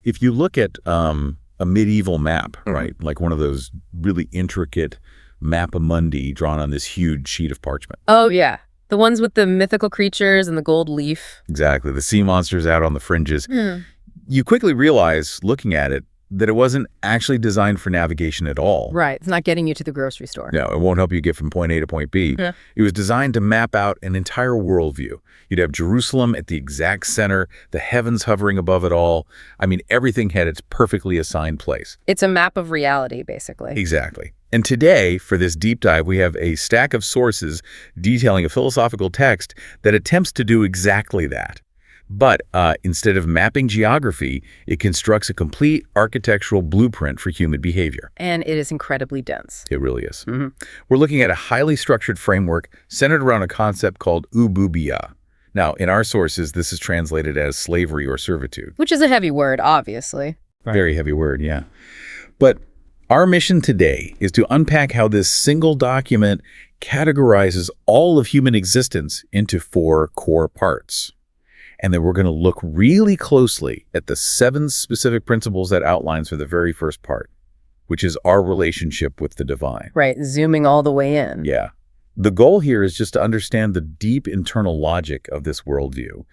if you look at a medieval map, right, like one of those really intricate mappamundi drawn on this huge sheet of parchment. Oh, yeah. The ones with the mythical creatures and the gold leaf. Exactly. The sea monsters out on the fringes. You quickly realize, looking at it, that it wasn't actually designed for navigation at all. Right. It's not getting you to the grocery store. No, it won't help you get from point A to point B. Yeah. It was designed to map out an entire worldview. You'd have Jerusalem at the exact center, the heavens hovering above it all. I mean, everything had its perfectly assigned place. It's a map of reality, basically. Exactly. And today, for this deep dive, we have a stack of sources detailing a philosophical text that attempts to do exactly that. But instead of mapping geography, it constructs a complete architectural blueprint for human behavior. And it is incredibly dense. It really is. We're looking at a highly structured framework centered around a concept called ububia. Now, in our sources, this is translated as slavery or servitude. Which is a heavy word, obviously. Very heavy word, yeah. But our mission today is to unpack how this single document categorizes all of human existence into 4 core parts. And then we're going to look really closely at the 7 specific principles that outlines for the very first part, which is our relationship with the divine. Right, zooming all the way in. Yeah. The goal here is just to understand the deep internal logic of this worldview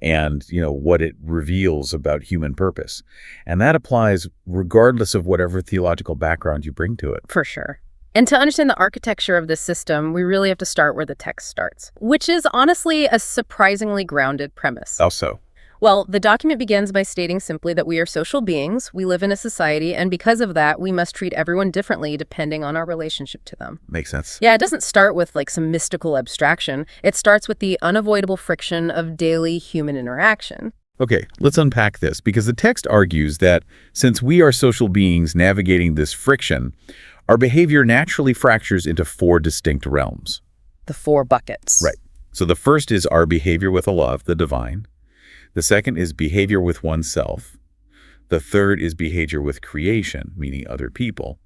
and, what it reveals about human purpose. And that applies regardless of whatever theological background you bring to it. For sure. And to understand the architecture of this system, we really have to start where the text starts, which is honestly a surprisingly grounded premise. How so? Well, the document begins by stating simply that we are social beings, we live in a society, and because of that, we must treat everyone differently depending on our relationship to them. Makes sense. Yeah, it doesn't start with some mystical abstraction. It starts with the unavoidable friction of daily human interaction. Okay, let's unpack this, because the text argues that since we are social beings navigating this friction, our behavior naturally fractures into 4 distinct realms. The 4 buckets. Right. So the first is our behavior with Allah, the divine. The second is behavior with oneself. The third is behavior with creation, meaning other people.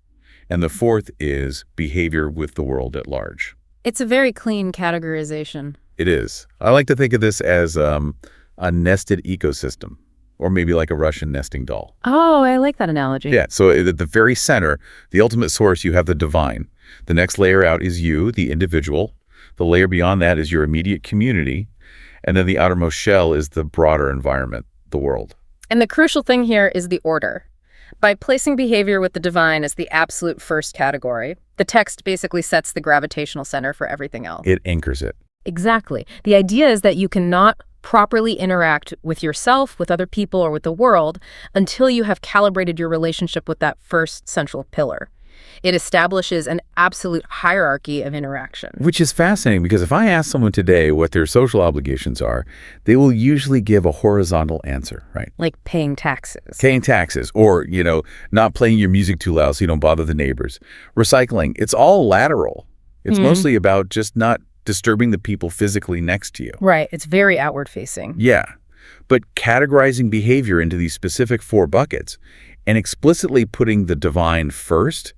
And the fourth is behavior with the world at large. It's a very clean categorization. It is. I like to think of this as a nested ecosystem, or maybe like a Russian nesting doll. Oh, I like that analogy. Yeah, so at the very center, the ultimate source, you have the divine. The next layer out is you, the individual. The layer beyond that is your immediate community. And then the outermost shell is the broader environment, the world. And the crucial thing here is the order. By placing behavior with the divine as the absolute first category, the text basically sets the gravitational center for everything else. It anchors it. Exactly. The idea is that you cannot properly interact with yourself, with other people, or with the world until you have calibrated your relationship with that first central pillar. It establishes an absolute hierarchy of interaction. Which is fascinating, because if I ask someone today what their social obligations are, they will usually give a horizontal answer, right? Like paying taxes. Paying taxes, or, not playing your music too loud so you don't bother the neighbors. Recycling, it's all lateral. It's mostly about just not disturbing the people physically next to you. Right. It's very outward facing. Yeah. But categorizing behavior into these specific 4 buckets and explicitly putting the divine first,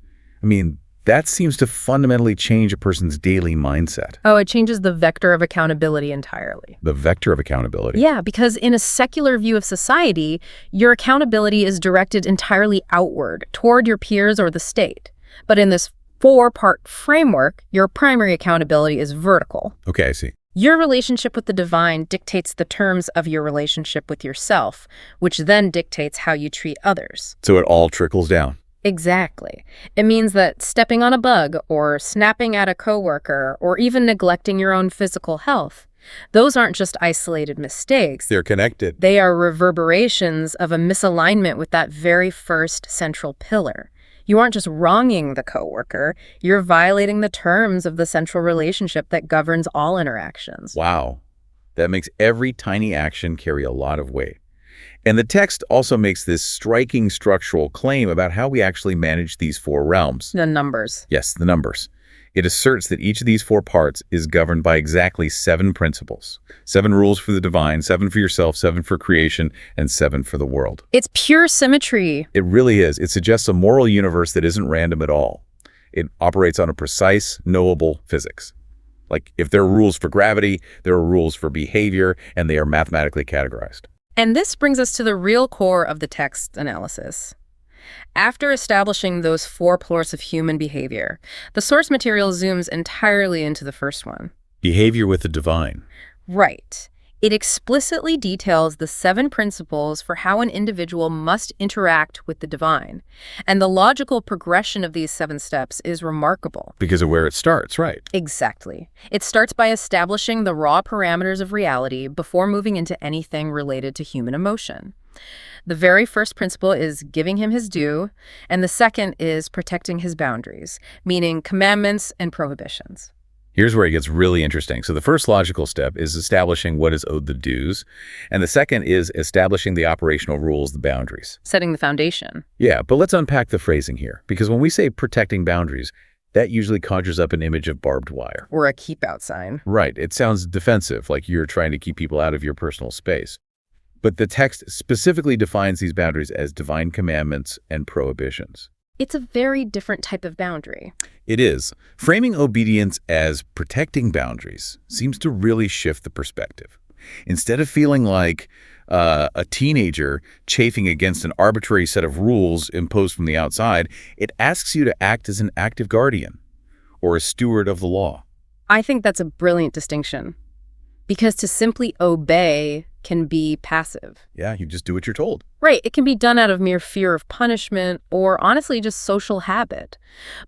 that seems to fundamentally change a person's daily mindset. Oh, it changes the vector of accountability entirely. The vector of accountability. Yeah, because in a secular view of society, your accountability is directed entirely outward, toward your peers or the state. But in this 4-part framework, your primary accountability is vertical. Okay, I see. Your relationship with the divine dictates the terms of your relationship with yourself, which then dictates how you treat others. So it all trickles down. Exactly. It means that stepping on a bug or snapping at a coworker or even neglecting your own physical health, those aren't just isolated mistakes. They're connected. They are reverberations of a misalignment with that very first central pillar. You aren't just wronging the coworker, you're violating the terms of the central relationship that governs all interactions. Wow. That makes every tiny action carry a lot of weight. And the text also makes this striking structural claim about how we actually manage these 4 realms. The numbers. Yes, the numbers. It asserts that each of these 4 parts is governed by exactly 7 principles. 7 rules for the divine, 7 for yourself, 7 for creation, and 7 for the world. It's pure symmetry. It really is. It suggests a moral universe that isn't random at all. It operates on a precise, knowable physics. Like, if there are rules for gravity, there are rules for behavior, and they are mathematically categorized. And this brings us to the real core of the text analysis. After establishing those 4 pillars of human behavior, the source material zooms entirely into the first one. Behavior with the divine. Right. It explicitly details the 7 principles for how an individual must interact with the divine. And the logical progression of these 7 steps is remarkable. Because of where it starts, right? Exactly. It starts by establishing the raw parameters of reality before moving into anything related to human emotion. The very first principle is giving him his due, and the second is protecting his boundaries, meaning commandments and prohibitions. Here's where it gets really interesting. So the first logical step is establishing what is owed the dues, and the second is establishing the operational rules, the boundaries. Setting the foundation. Yeah, but let's unpack the phrasing here, because when we say protecting boundaries, that usually conjures up an image of barbed wire. Or a keep-out sign. Right. It sounds defensive, like you're trying to keep people out of your personal space. But the text specifically defines these boundaries as divine commandments and prohibitions. It's a very different type of boundary. It is. Framing obedience as protecting boundaries seems to really shift the perspective. Instead of feeling like a teenager chafing against an arbitrary set of rules imposed from the outside, it asks you to act as an active guardian or a steward of the law. I think that's a brilliant distinction. Because to simply obey can be passive. Yeah, you just do what you're told. Right, it can be done out of mere fear of punishment or honestly just social habit.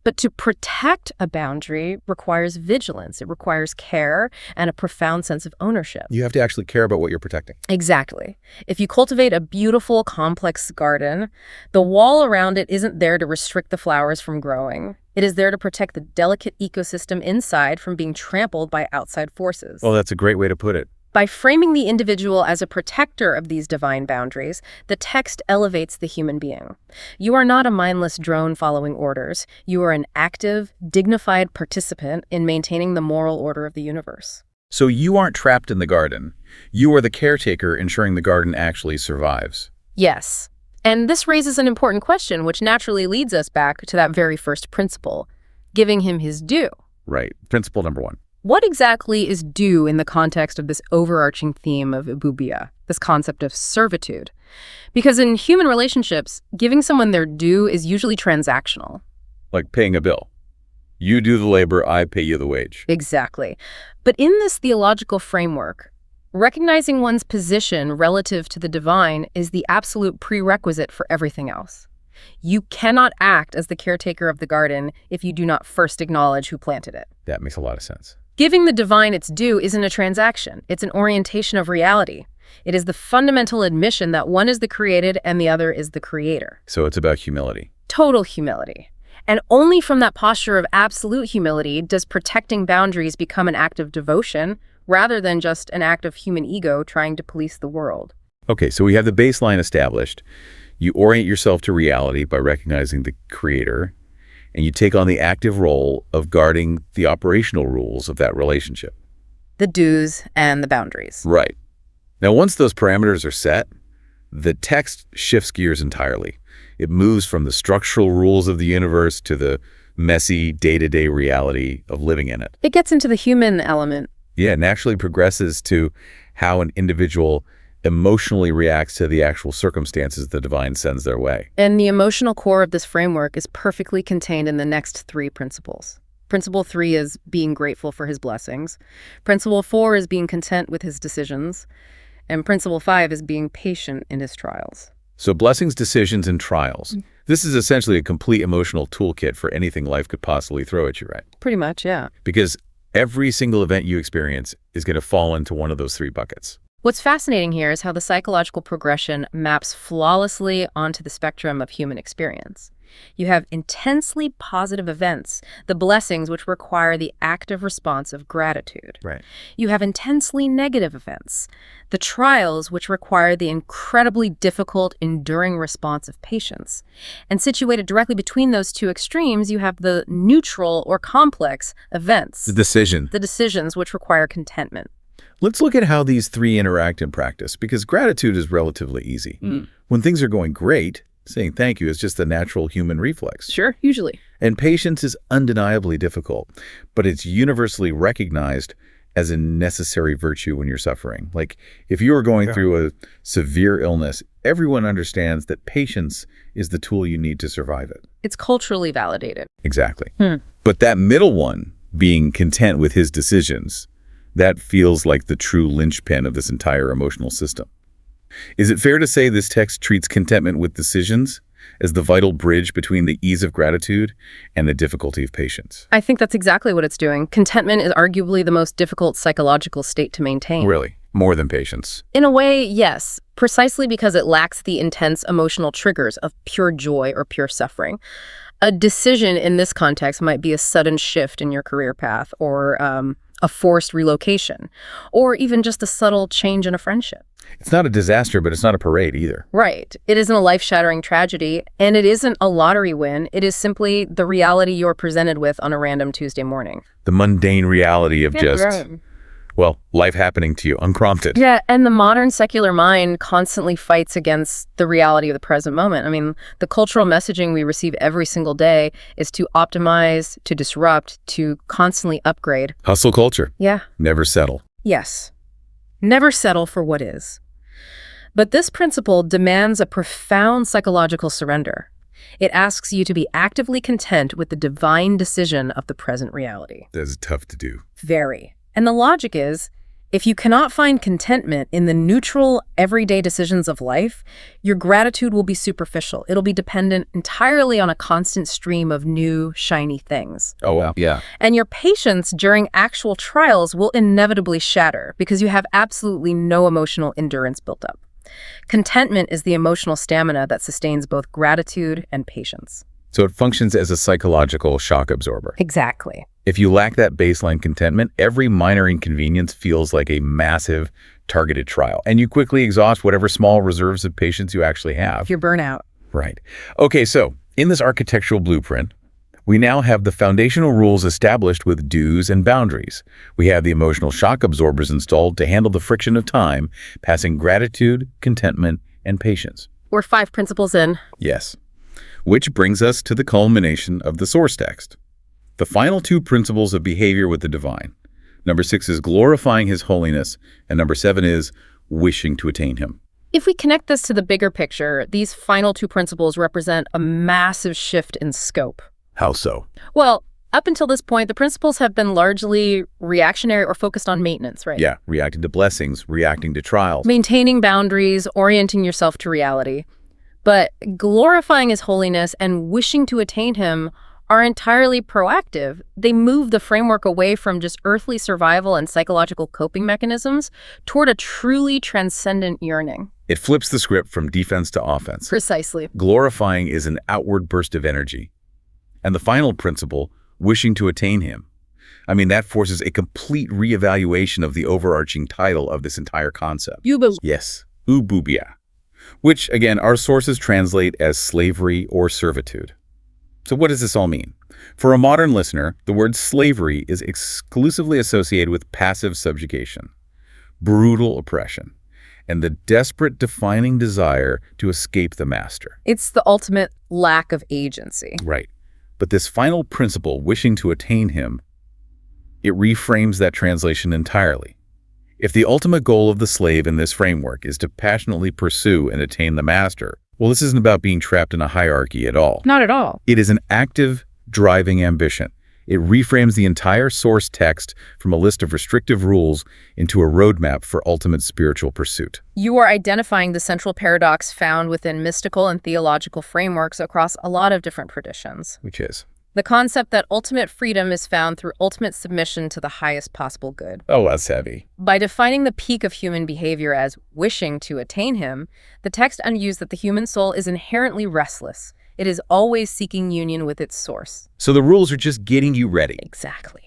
But to protect a boundary requires vigilance. It requires care and a profound sense of ownership. You have to actually care about what you're protecting. Exactly. If you cultivate a beautiful, complex garden, the wall around it isn't there to restrict the flowers from growing. It is there to protect the delicate ecosystem inside from being trampled by outside forces. Well, that's a great way to put it. By framing the individual as a protector of these divine boundaries, the text elevates the human being. You are not a mindless drone following orders. You are an active, dignified participant in maintaining the moral order of the universe. So you aren't trapped in the garden. You are the caretaker ensuring the garden actually survives. Yes. And this raises an important question, which naturally leads us back to that very first principle, giving him his due. Right. Principle number 1. What exactly is due in the context of this overarching theme of ububiyya, this concept of servitude? Because in human relationships, giving someone their due is usually transactional. Like paying a bill. You do the labor, I pay you the wage. Exactly. But in this theological framework, recognizing one's position relative to the divine is the absolute prerequisite for everything else. You cannot act as the caretaker of the garden if you do not first acknowledge who planted it. That makes a lot of sense. Giving the divine its due isn't a transaction. It's an orientation of reality. It is the fundamental admission that one is the created and the other is the creator. So it's about humility. Total humility. And only from that posture of absolute humility does protecting boundaries become an act of devotion rather than just an act of human ego trying to police the world. Okay, so we have the baseline established. You orient yourself to reality by recognizing the creator, and you take on the active role of guarding the operational rules of that relationship. The dues and the boundaries. Right. Now, once those parameters are set, the text shifts gears entirely. It moves from the structural rules of the universe to the messy day-to-day reality of living in it. It gets into the human element. Yeah, it naturally progresses to how an individual emotionally reacts to the actual circumstances the divine sends their way. And the emotional core of this framework is perfectly contained in the next 3 principles. Principle 3 is being grateful for his blessings. Principle 4 is being content with his decisions. And principle 5 is being patient in his trials. So blessings, decisions, and trials. This is essentially a complete emotional toolkit for anything life could possibly throw at you, right? Pretty much, yeah. Because every single event you experience is going to fall into one of those 3 buckets. What's fascinating here is how the psychological progression maps flawlessly onto the spectrum of human experience. You have intensely positive events, the blessings which require the active response of gratitude. Right. You have intensely negative events, the trials which require the incredibly difficult, enduring response of patience. And situated directly between those 2 extremes, you have the neutral or complex events. The decisions which require contentment. Let's look at how these 3 interact in practice, because gratitude is relatively easy. When things are going great, saying thank you is just a natural human reflex. Sure, usually. And patience is undeniably difficult, but it's universally recognized as a necessary virtue when you're suffering. Like, if you are going through a severe illness, everyone understands that patience is the tool you need to survive it. It's culturally validated. Exactly. But that middle one, being content with his decisions, that feels like the true linchpin of this entire emotional system. Is it fair to say this text treats contentment with decisions as the vital bridge between the ease of gratitude and the difficulty of patience? I think that's exactly what it's doing. Contentment is arguably the most difficult psychological state to maintain. Really? More than patience? In a way, yes, precisely because it lacks the intense emotional triggers of pure joy or pure suffering. A decision in this context might be a sudden shift in your career path, or a forced relocation, or even just a subtle change in a friendship. It's not a disaster, but it's not a parade either. Right. It isn't a life-shattering tragedy, and it isn't a lottery win. It is simply the reality you're presented with on a random Tuesday morning. The mundane reality of well, life happening to you, unprompted. Yeah, and the modern secular mind constantly fights against the reality of the present moment. I mean, the cultural messaging we receive every single day is to optimize, to disrupt, to constantly upgrade. Hustle culture. Yeah. Never settle. Yes. Never settle for what is. But this principle demands a profound psychological surrender. It asks you to be actively content with the divine decision of the present reality. That's tough to do. Very. And the logic is, if you cannot find contentment in the neutral, everyday decisions of life, your gratitude will be superficial. It'll be dependent entirely on a constant stream of new, shiny things. Oh, wow. Yeah. And your patience during actual trials will inevitably shatter because you have absolutely no emotional endurance built up. Contentment is the emotional stamina that sustains both gratitude and patience. So it functions as a psychological shock absorber. Exactly. If you lack that baseline contentment, every minor inconvenience feels like a massive, targeted trial, and you quickly exhaust whatever small reserves of patience you actually have. Your burnout. Right. Okay, so in this architectural blueprint, we now have the foundational rules established with do's and boundaries. We have the emotional shock absorbers installed to handle the friction of time, passing gratitude, contentment, and patience. We're 5 principles in. Yes. Which brings us to the culmination of the source text. The final 2 principles of behavior with the divine. Number 6 is glorifying his holiness, and number 7 is wishing to attain him. If we connect this to the bigger picture, these final 2 principles represent a massive shift in scope. How so? Well, up until this point, the principles have been largely reactionary or focused on maintenance, right? Yeah, reacting to blessings, reacting to trials. Maintaining boundaries, orienting yourself to reality. But glorifying his holiness and wishing to attain him are entirely proactive. They move the framework away from just earthly survival and psychological coping mechanisms toward a truly transcendent yearning. It flips the script from defense to offense. Precisely. Glorifying is an outward burst of energy. And the final principle, wishing to attain him, I mean, that forces a complete reevaluation of the overarching title of this entire concept. Yes, ububia, which, again, our sources translate as slavery or servitude. So what does this all mean? For a modern listener, the word slavery is exclusively associated with passive subjugation, brutal oppression, and the desperate defining desire to escape the master. It's the ultimate lack of agency. Right. But this final principle, wishing to attain him, it reframes that translation entirely. If the ultimate goal of the slave in this framework is to passionately pursue and attain the master, well, this isn't about being trapped in a hierarchy at all. Not at all. It is an active, driving ambition. It reframes the entire source text from a list of restrictive rules into a roadmap for ultimate spiritual pursuit. You are identifying the central paradox found within mystical and theological frameworks across a lot of different traditions. Which is? The concept that ultimate freedom is found through ultimate submission to the highest possible good. Oh, that's heavy. By defining the peak of human behavior as wishing to attain him, the text unused that the human soul is inherently restless. It is always seeking union with its source. So the rules are just getting you ready. Exactly.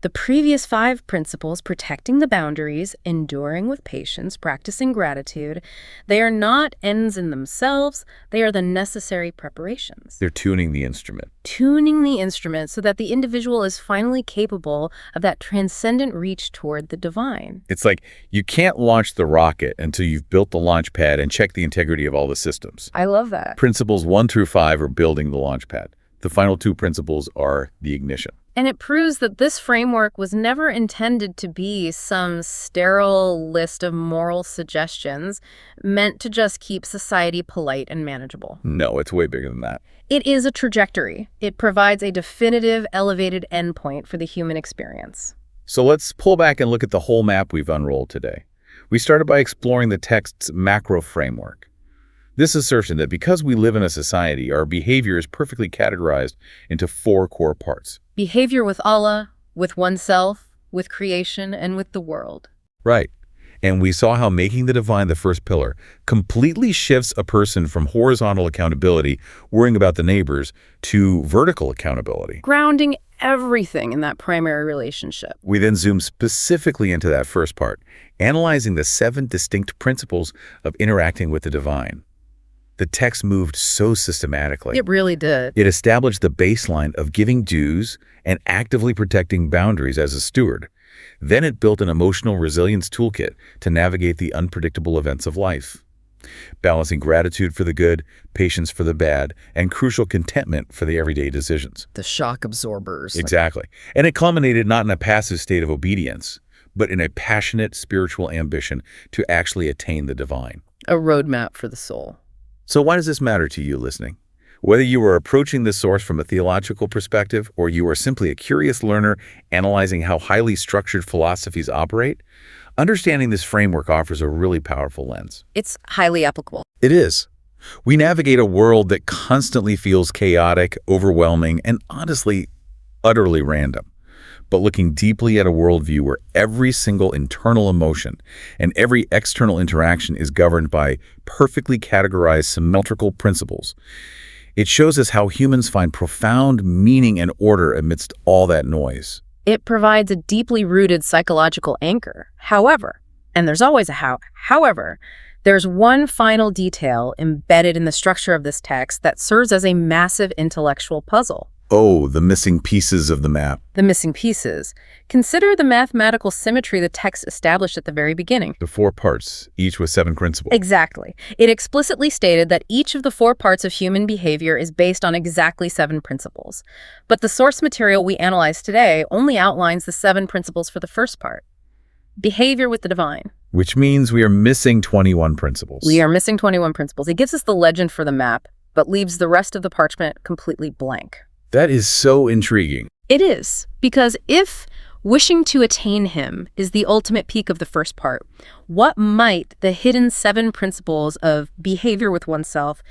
The previous 5 principles, protecting the boundaries, enduring with patience, practicing gratitude, they are not ends in themselves. They are the necessary preparations. They're tuning the instrument. Tuning the instrument so that the individual is finally capable of that transcendent reach toward the divine. It's like you can't launch the rocket until you've built the launch pad and checked the integrity of all the systems. I love that. Principles 1 through 5 are building the launch pad. The final 2 principles are the ignition. And it proves that this framework was never intended to be some sterile list of moral suggestions meant to just keep society polite and manageable. No, it's way bigger than that. It is a trajectory. It provides a definitive, elevated endpoint for the human experience. So let's pull back and look at the whole map we've unrolled today. We started by exploring the text's macro framework. This assertion that because we live in a society, our behavior is perfectly categorized into 4 core parts. Behavior with Allah, with oneself, with creation, and with the world. Right. And we saw how making the divine the first pillar completely shifts a person from horizontal accountability, worrying about the neighbors, to vertical accountability. Grounding everything in that primary relationship. We then zoom specifically into that first part, analyzing the 7 distinct principles of interacting with the divine. The text moved so systematically. It really did. It established the baseline of giving dues and actively protecting boundaries as a steward. Then it built an emotional resilience toolkit to navigate the unpredictable events of life, balancing gratitude for the good, patience for the bad, and crucial contentment for the everyday decisions. The shock absorbers. Exactly. And it culminated not in a passive state of obedience, but in a passionate spiritual ambition to actually attain the divine. A roadmap for the soul. So why does this matter to you listening? Whether you are approaching this source from a theological perspective or you are simply a curious learner analyzing how highly structured philosophies operate, understanding this framework offers a really powerful lens. It's highly applicable. It is. We navigate a world that constantly feels chaotic, overwhelming, and honestly, utterly random. But looking deeply at a worldview where every single internal emotion and every external interaction is governed by perfectly categorized symmetrical principles, it shows us how humans find profound meaning and order amidst all that noise. It provides a deeply rooted psychological anchor. However, and there's always a however, there's one final detail embedded in the structure of this text that serves as a massive intellectual puzzle. Oh, the missing pieces of the map. The missing pieces. Consider the mathematical symmetry the text established at the very beginning. The 4 parts, each with 7 principles. Exactly. It explicitly stated that each of the 4 parts of human behavior is based on exactly 7 principles. But the source material we analyze today only outlines the 7 principles for the first part. Behavior with the divine. Which means we are missing 21 principles. We are missing 21 principles. It gives us the legend for the map, but leaves the rest of the parchment completely blank. That is so intriguing. It is, because if wishing to attain him is the ultimate peak of the first part, what might the hidden 7 principles of behavior with oneself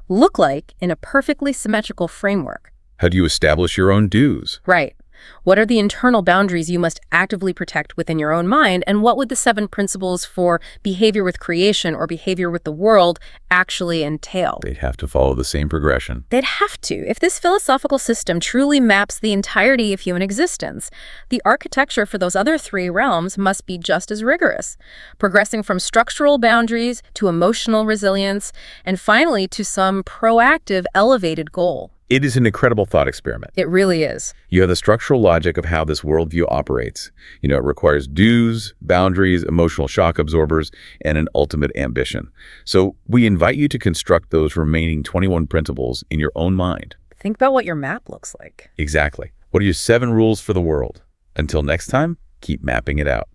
look like in a perfectly symmetrical framework? How do you establish your own dues? Right. What are the internal boundaries you must actively protect within your own mind, and what would the 7 principles for behavior with creation or behavior with the world actually entail? They'd have to follow the same progression. They'd have to. If this philosophical system truly maps the entirety of human existence, the architecture for those other 3 realms must be just as rigorous, progressing from structural boundaries to emotional resilience, and finally to some proactive, elevated goal. It is an incredible thought experiment. It really is. You have the structural logic of how this worldview operates. It requires dues, boundaries, emotional shock absorbers, and an ultimate ambition. So we invite you to construct those remaining 21 principles in your own mind. Think about what your map looks like. Exactly. What are your 7 rules for the world? Until next time, keep mapping it out.